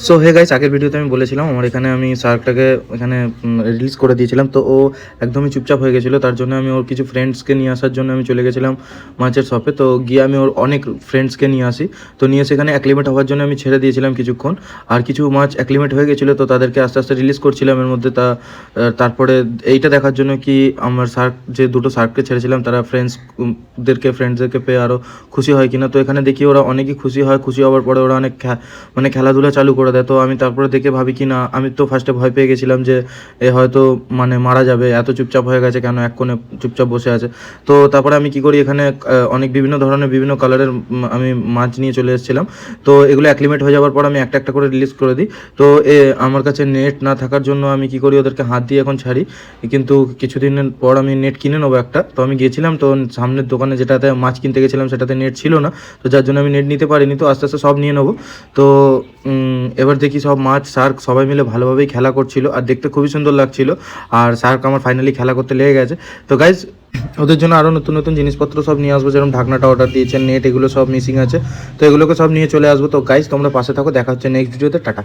So hey guys, আগের ভিডিওতে আমি বলেছিলাম আমার এখানে আমি শার্কটাকে এখানে রিলিজ করে দিয়েছিলাম। তো ও একদমই চুপচাপ হয়ে গেছিলো, তার জন্য আমি ওর কিছু ফ্রেন্ডসকে নিয়ে আসার জন্য আমি চলে গেছিলাম মাছের শপে। তো গিয়ে আমি ওর অনেক ফ্রেন্ডসকে নিয়ে আসি। তো নিয়ে সেখানে অ্যাক্লিমেট হওয়ার জন্য আমি ছেড়ে দিয়েছিলাম কিছুক্ষণ। আর কিছু মাছ অ্যাক্লিমেট হয়ে গেছিলো, তো তাদেরকে আস্তে আস্তে রিলিজ করছিলাম এর মধ্যে। তারপরে এইটা দেখার জন্য কি আমার শার্ক যে দুটো শার্ককে ছেড়েছিলাম তারা ফ্রেন্ডসদেরকে পেয়ে আরও খুশি হয় কিনা। তো এখানে দেখি ওরা অনেকই খুশি হয়। খুশি হওয়ার পরে ওরা অনেক মানে খেলাধুলা চালু করে দেয়। তো আমি তারপরে দেখে ভাবি কি না, আমি তো ফার্স্টে ভয় পেয়ে গেছিলাম যে এ হয়তো মানে মারা যাবে, এত চুপচাপ হয়ে গেছে কেন, এক কোণে চুপচাপ বসে আছে। তো তারপরে আমি কি করি, এখানে অনেক বিভিন্ন ধরনের বিভিন্ন কালারের আমি মাছ নিয়ে চলে এসেছিলাম। তো এগুলো অ্যাক্লিমেট হয়ে যাওয়ার পর আমি একটা একটা করে রিলিজ করে দিই। তো আমার কাছে নেট না থাকার জন্য আমি কি করি, ওদেরকে হাত দিয়ে এখন ছাড়ি। কিন্তু কিছুদিনের পর আমি নেট কিনে নেবো একটা। তো আমি গেছিলাম, তো সামনের দোকানে যেটাতে মাছ কিনতে গেছিলাম সেটাতে নেট ছিল না, তো যার জন্য আমি নেট নিতে পারিনি। তো আস্তে আস্তে সব নিয়ে নেবো। তো এবার দেখি সব মাছ শার্ক সবাই মিলে ভালোভাবেই খেলা করছিল আর দেখতে খুবই সুন্দর লাগছিল। আর শার্ক আমার ফাইনালি খেলা করতে লেগে গেছে। তো গাইজ, ওদের জন্য আরও নতুন নতুন জিনিসপত্র সব নিয়ে আসবো, যেরকম ঢাকনাটা অর্ডার দিয়েছেন, নেট, এগুলো সব মিসিং আছে। তো এগুলোকে সব নিয়ে চলে আসবো। তো গাইজ, তোমরা পাশে থাকো, দেখা হচ্ছে নেক্সট ভিডিওতে। টাটা।